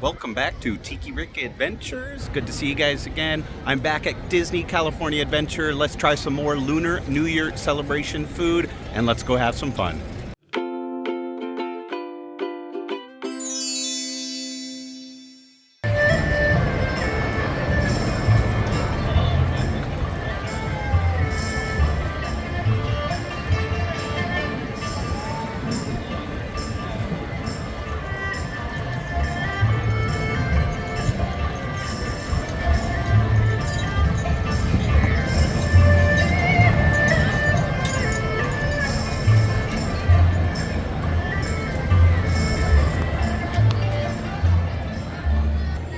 Welcome back to Tiki Rick Adventures. Good to see you guys again. I'm back at Disney California Adventure. Let's try some more Lunar New Year Celebration food and let's go have some fun.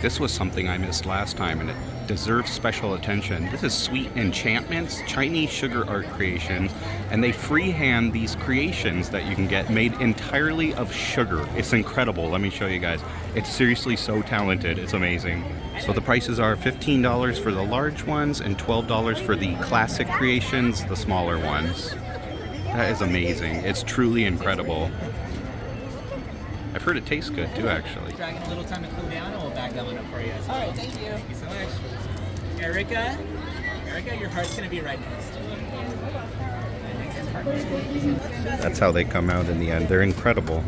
This was something I missed last time and it deserves special attention. This is Sweet Enchantments, Chinese sugar art creations, and they freehand these creations that you can get made entirely of sugar. It's incredible. Let me show you guys. It's seriously so talented. It's amazing. So the prices are $15 for the large ones and $12 for the classic creations, the smaller ones. That is amazing. It's truly incredible. I've heard it tastes good too, actually. Dragging a little time to cool down, and we'll bag that one up for you. All right, thank you. Thank you so much. Erica, your heart's gonna be right next. That's how they come out in the end. They're incredible.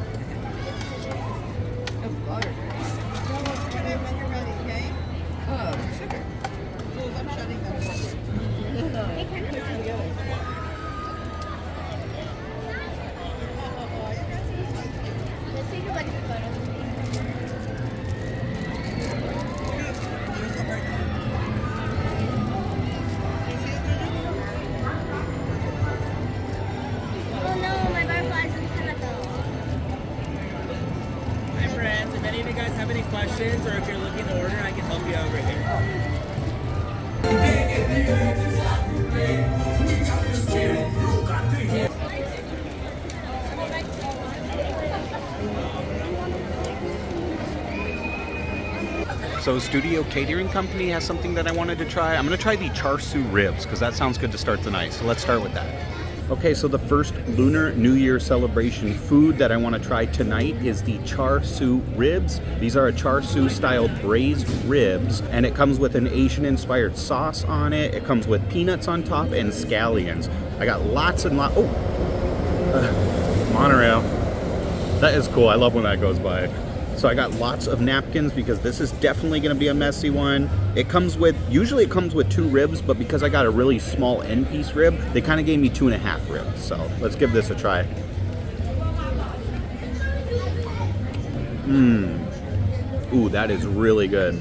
Have any questions, or if you're looking to order, I can help you over here. So Studio Catering Company has something that I wanted to try. I'm going to try the Char Siu Ribs because that sounds good to start the night. So let's start with that. Okay, so the first Lunar New Year celebration food that I want to try tonight is the Char Siu Ribs. These are a Char Siu-style braised ribs, and it comes with an Asian-inspired sauce on it. It comes with peanuts on top and scallions. I got lots and lots. Monorail. That is cool. I love when that goes by. So I got lots of napkins because this is definitely going to be a messy one. Usually it comes with 2 ribs, but because I got a really small end piece rib, they kind of gave me 2.5 ribs. So let's give this a try. Ooh, that is really good.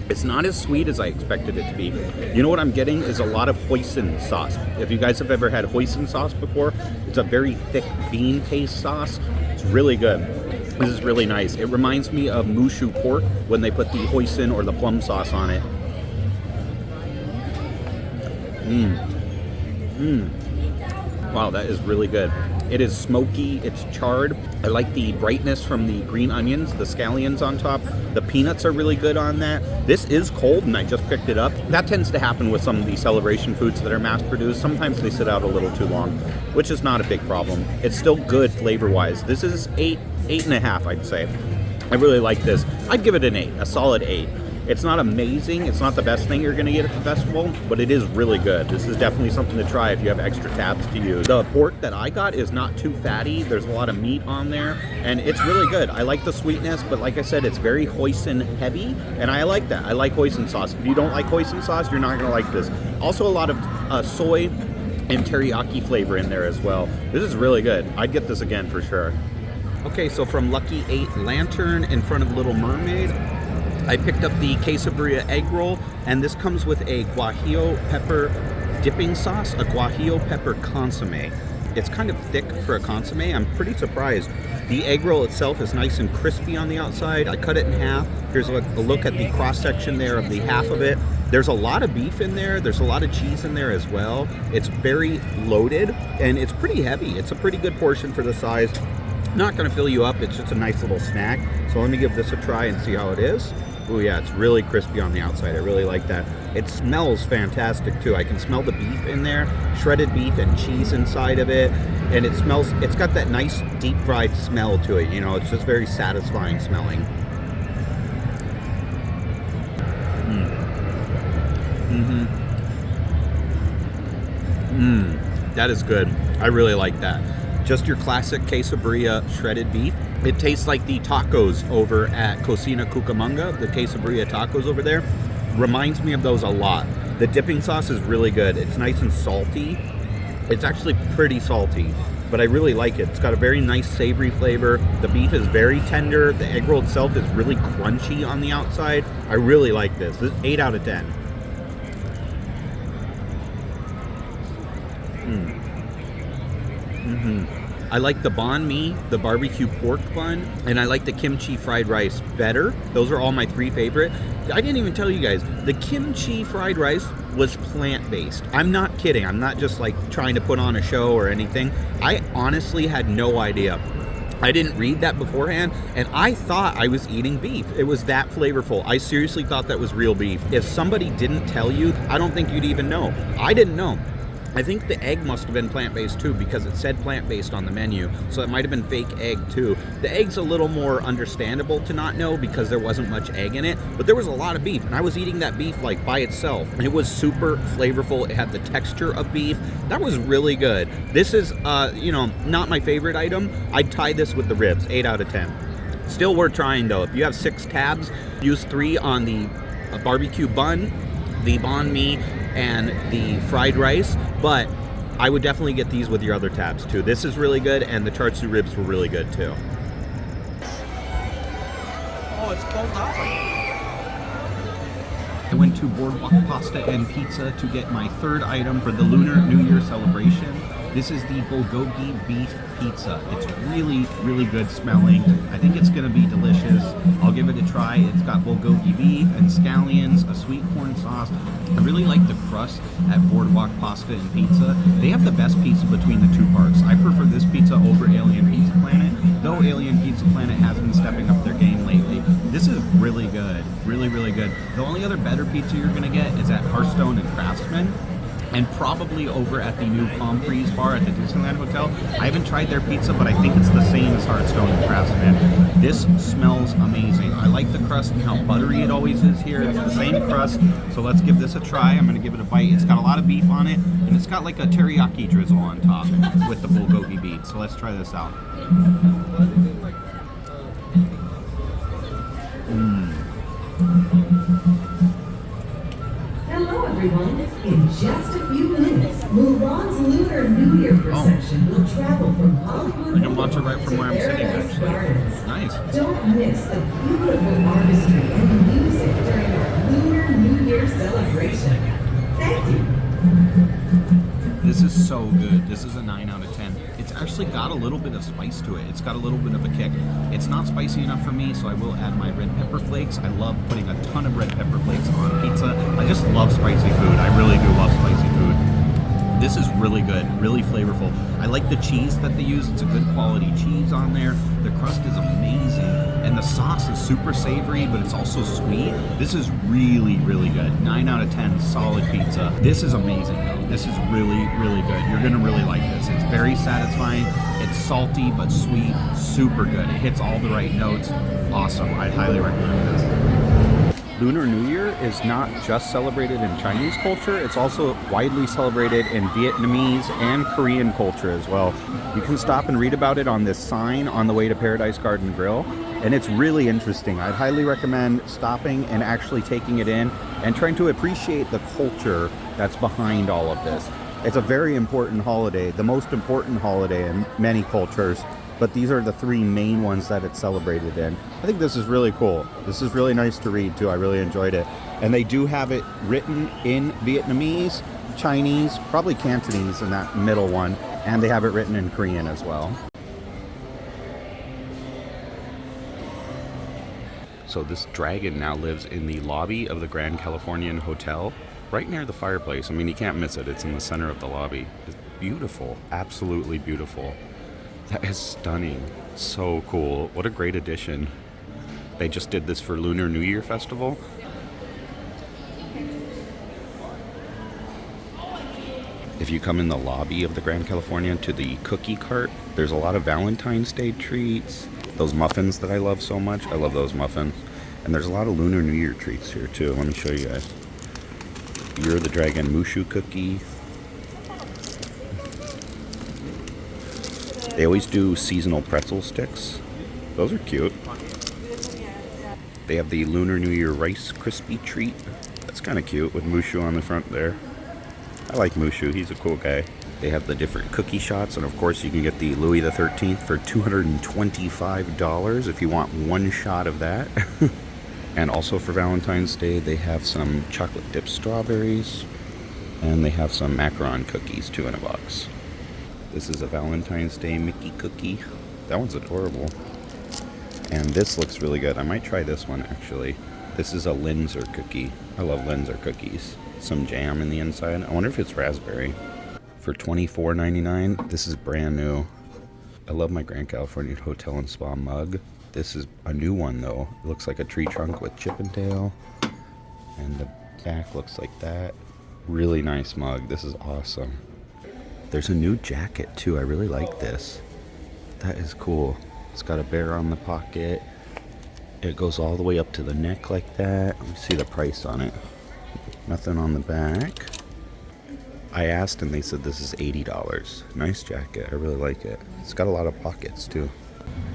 It's not as sweet as I expected it to be. You know what I'm getting is a lot of hoisin sauce. If you guys have ever had hoisin sauce before, it's a very thick bean paste sauce. It's really good. This is really nice. It reminds me of mushu pork when they put the hoisin or the plum sauce on it. Wow, that is really good. It is smoky, it's charred. I like the brightness from the green onions, the scallions on top. The peanuts are really good on that. This is cold and I just picked it up. That tends to happen with some of the celebration foods that are mass produced. Sometimes they sit out a little too long, which is not a big problem. It's still good flavor-wise. This is 8.5, I'd say. I really like this. I'd give it an 8, a solid 8. It's not amazing, it's not the best thing you're going to get at the festival, but it is really good. This is definitely something to try if you have extra tabs to use. The pork that I got is not too fatty, there's a lot of meat on there, and it's really good. I like the sweetness, but like I said, it's very hoisin heavy, and I like that. I like hoisin sauce. If you don't like hoisin sauce, you're not going to like this. Also a lot of soy and teriyaki flavor in there as well. This is really good. I'd get this again for sure. Okay, so from Lucky 8 Lantern in front of Little Mermaid, I picked up the Quesabirria Eggroll, and this comes with a Guajillo Pepper dipping sauce, a Guajillo Pepper Consume. It's kind of thick for a consomme. I'm pretty surprised. The egg roll itself is nice and crispy on the outside. I cut it in half. Here's a look at the cross section there of the half of it. There's a lot of beef in there. There's a lot of cheese in there as well. It's very loaded and it's pretty heavy. It's a pretty good portion for the size. Not going to fill you up. It's just a nice little snack. So let me give this a try and see how it is. Oh yeah, it's really crispy on the outside. I really like that. It smells fantastic too. I can smell the beef in there, shredded beef and cheese inside of it. And it's got that nice deep fried smell to it. You know, it's just very satisfying smelling. That is good. I really like that. Just your classic Quesabirria shredded beef. It tastes like the tacos over at Cocina Cucamonga, the Quesabirria tacos over there. Reminds me of those a lot. The dipping sauce is really good. It's nice and salty. It's actually pretty salty, but I really like it. It's got a very nice savory flavor. The beef is very tender. The egg roll itself is really crunchy on the outside. I really like this. This is 8 out of 10. I like the banh mi, the barbecue pork bun, and I like the kimchi fried rice better. Those are all my 3 favorite. I didn't even tell you guys, the kimchi fried rice was plant-based. I'm not kidding. I'm not just like trying to put on a show or anything. I honestly had no idea. I didn't read that beforehand, and I thought I was eating beef. It was that flavorful. I seriously thought that was real beef. If somebody didn't tell you, I don't think you'd even know. I didn't know. I think the egg must have been plant-based too, because it said plant-based on the menu, so it might have been fake egg too. The egg's a little more understandable to not know because there wasn't much egg in it, but there was a lot of beef, and I was eating that beef like by itself. It was super flavorful. It had the texture of beef. That was really good. This is, not my favorite item. I'd tie this with the ribs, 8 out of 10. Still worth trying though. If you have 6 tabs, use 3 on the barbecue bun, the banh mi, and the fried rice, but I would definitely get these with your other tabs too. This is really good, and the Char Siu ribs were really good too. Oh, it's cold out. I went to Boardwalk Pasta and Pizza to get my 3rd item for the Lunar New Year Celebration. This is the bulgogi beef pizza. It's really, really good smelling. I think it's gonna be delicious. I'll give it a try. It's got bulgogi beef and scallions, a sweet corn sauce. I really like the crust at Boardwalk Pasta and Pizza. They have the best pizza between the 2 parks. I prefer this pizza over Alien Pizza Planet, though Alien Pizza Planet has been stepping up their game lately. This is really good. Really, really good. The only other better pizza you're gonna get is at Hearthstone and Craftsman, and probably over at the new Palm Breeze bar at the Disneyland Hotel. I haven't tried their pizza, but I think it's the same as Hearthstone and Craftsman. This smells amazing. I like the crust and how buttery it always is here. It's the same crust, so let's give this a try. I'm gonna give it a bite. It's got a lot of beef on it, and it's got like a teriyaki drizzle on top with the bulgogi beef. So let's try this out. Hello everyone. In just a few minutes, Mulan's Lunar New Year procession will travel from Hollywood. I can watch it right from where I'm sitting, actually. Nice. Don't miss the beautiful artistry and music during our Lunar New Year celebration. Thank you. This is so good. This is a 9 out of 10. It's actually got a little bit of spice to it. It's got a little bit of a kick. It's not spicy enough for me, so I will add my red pepper flakes. I love putting a ton of red pepper flakes on pizza. I just love spicy food. I really do love spicy food. This is really good, really flavorful. I like the cheese that they use. It's a good quality cheese on there. The crust is amazing, and the sauce is super savory, but it's also sweet. This is really, really good. 9 out of 10, solid pizza. This is amazing though. This is really, really good. You're gonna really like this. It's very satisfying. It's salty but sweet, super good. It hits all the right notes. Awesome, I highly recommend this. Lunar New Year is not just celebrated in Chinese culture, it's also widely celebrated in Vietnamese and Korean culture as well. You can stop and read about it on this sign on the way to Paradise Garden Grill, and it's really interesting. I'd highly recommend stopping and actually taking it in and trying to appreciate the culture that's behind all of this. It's a very important holiday, the most important holiday in many cultures, but these are the 3 main ones that it's celebrated in. I think this is really cool. This is really nice to read too. I really enjoyed it. And they do have it written in Vietnamese, Chinese, probably Cantonese in that middle one, and they have it written in Korean as well. So this dragon now lives in the lobby of the Grand Californian Hotel, right near the fireplace. I mean, you can't miss it. It's in the center of the lobby. It's beautiful, absolutely beautiful. That is stunning. So cool. What a great addition. They just did this for Lunar New Year Festival. If you come in the lobby of the Grand Californian to the cookie cart, there's a lot of Valentine's Day treats. Those muffins that I love so much. I love those muffins. And there's a lot of Lunar New Year treats here too. Let me show you guys. You're the Dragon Mushu cookie. They always do seasonal pretzel sticks. Those are cute. They have the Lunar New Year Rice Crispy Treat. That's kind of cute with Mushu on the front there. I like Mushu, he's a cool guy. They have the different cookie shots, and of course you can get the Louis the 13th for $225 if you want one shot of that. And also for Valentine's Day, they have some chocolate dipped strawberries, and they have some macaron cookies too in a box. This is a Valentine's Day Mickey cookie. That one's adorable. And this looks really good. I might try this one actually. This is a Linzer cookie. I love Linzer cookies. Some jam in the inside. I wonder if it's raspberry. For $24.99, this is brand new. I love my Grand California Hotel and Spa mug. This is a new one though. It looks like a tree trunk with Chippendale. And the back looks like that. Really nice mug. This is awesome. There's a new jacket too. I really like this. That is cool. It's got a bear on the pocket. It goes all the way up to the neck like that. Let me see the price on it. Nothing on the back. I asked and they said this is $80. Nice jacket. I really like it. It's got a lot of pockets too.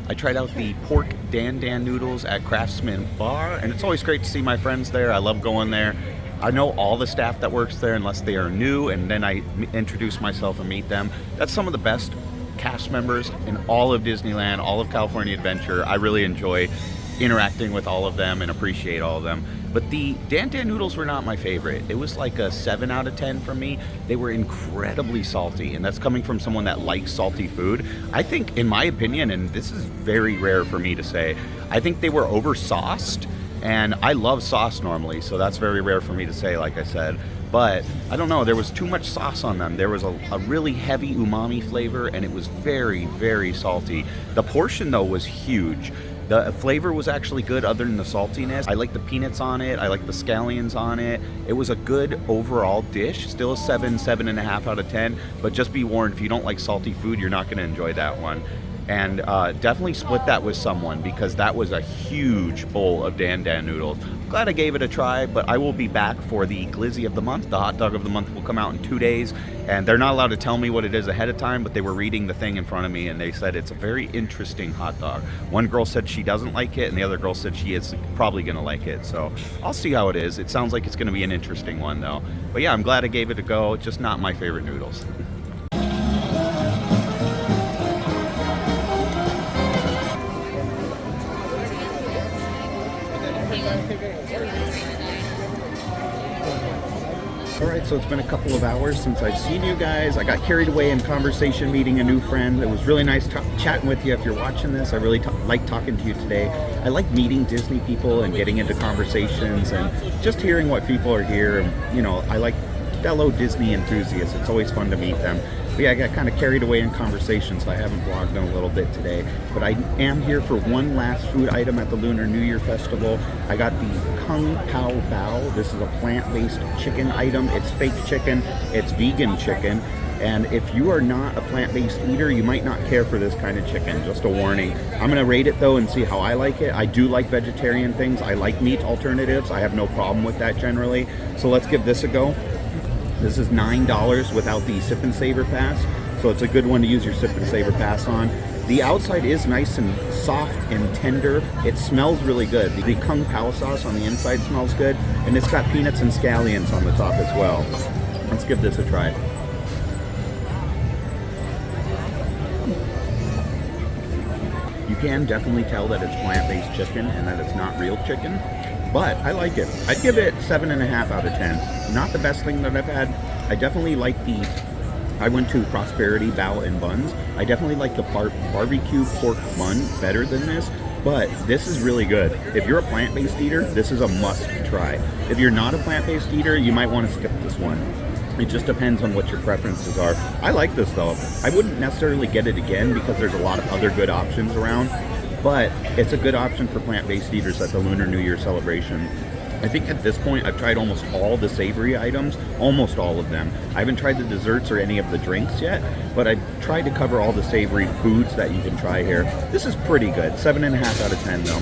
I tried out the pork Dan Dan noodles at Craftsman Bar, and it's always great to see my friends there. I love going there. I know all the staff that works there unless they are new, and then I introduce myself and meet them. That's some of the best cast members in all of Disneyland, all of California Adventure. I really enjoy interacting with all of them and appreciate all of them. But the Dan Dan noodles were not my favorite. It was like a 7 out of 10 from me. They were incredibly salty, and that's coming from someone that likes salty food. I think, in my opinion, and this is very rare for me to say, I think they were over sauced, and I love sauce normally, so that's very rare for me to say, like I said. But I don't know, there was too much sauce on them. There was a really heavy umami flavor, and it was very, very salty. The portion though was huge. The flavor was actually good other than the saltiness. I like the peanuts on it. I like the scallions on it. It was a good overall dish. Still a 7.5 out of 10. But just be warned, if you don't like salty food, you're not going to enjoy that one. And definitely split that with someone, because that was a huge bowl of Dan Dan noodles. Glad I gave it a try, but I will be back for the glizzy of the month. The hot dog of the month will come out in 2 days, and they're not allowed to tell me what it is ahead of time, but they were reading the thing in front of me, and they said it's a very interesting hot dog. One girl said she doesn't like it, and the other girl said she is probably going to like it, so I'll see how it is. It sounds like it's going to be an interesting one, though. But yeah, I'm glad I gave it a go. It's just not my favorite noodles. Alright, so it's been a couple of hours since I've seen you guys. I got carried away in conversation meeting a new friend. It was really nice chatting with you. If you're watching this, I really like talking to you today. I like meeting Disney people and getting into conversations and just hearing what people are here. And, you know, I like fellow Disney enthusiasts. It's always fun to meet them. But yeah, I got kind of carried away in conversation, so I haven't vlogged in a little bit today. But I am here for one last food item at the Lunar New Year Festival. I got the Pow Bow. This is a plant-based chicken item. It's fake chicken. It's vegan chicken. And if you are not a plant-based eater, you might not care for this kind of chicken. Just a warning. I'm going to rate it, though, and see how I like it. I do like vegetarian things. I like meat alternatives. I have no problem with that generally. So let's give this a go. This is $9 without the Sip and Savor Pass, so it's a good one to use your Sip and Savor Pass on. The outside is nice and soft and tender. It smells really good. The Kung Pao sauce on the inside smells good, and it's got peanuts and scallions on the top as well. Let's give this a try. You can definitely tell that it's plant-based chicken and that it's not real chicken. But I like it. I'd give it 7.5 out of 10. Not the best thing that I've had. I definitely like I went to Prosperity Bao and Buns. I definitely like the barbecue pork bun better than this, but this is really good. If you're a plant-based eater, this is a must try. If you're not a plant-based eater, you might want to skip this one. It just depends on what your preferences are. I like this though. I wouldn't necessarily get it again because there's a lot of other good options around. But it's a good option for plant-based eaters at the Lunar New Year Celebration. I think at this point I've tried almost all the savory items, almost all of them. I haven't tried the desserts or any of the drinks yet, but I've tried to cover all the savory foods that you can try here. This is pretty good. 7.5 out of 10 though.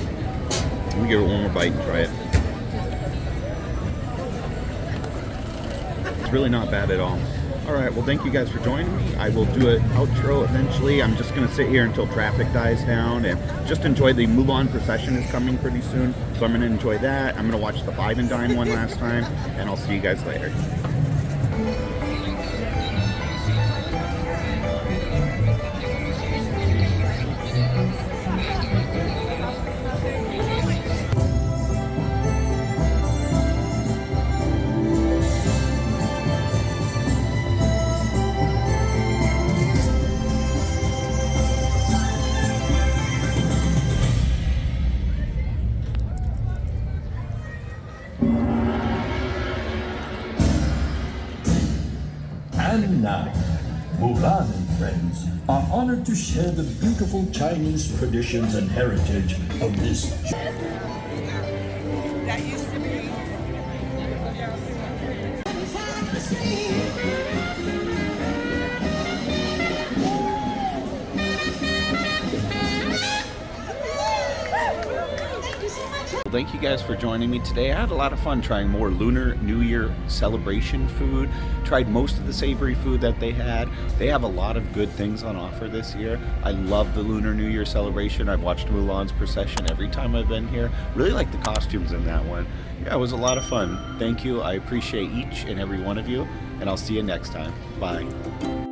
Let me give it one more bite and try it. It's really not bad at all. All right, well, thank you guys for joining me. I will do an outro eventually. I'm just going to sit here until traffic dies down and just enjoy the Mulan procession is coming pretty soon. So I'm going to enjoy that. I'm going to watch the Five and Dine one last time, and I'll see you guys later. And now, Mulan and friends are honored to share the beautiful Chinese traditions and heritage of this. That used to be. Thank you guys for joining me today. I had a lot of fun trying more Lunar New Year Celebration food. Tried most of the savory food that they had. They have a lot of good things on offer this year. I love the Lunar New Year Celebration. I've watched Mulan's procession every time I've been here. Really like the costumes in that one. Yeah, it was a lot of fun. Thank you. I appreciate each and every one of you, and I'll see you next time. Bye.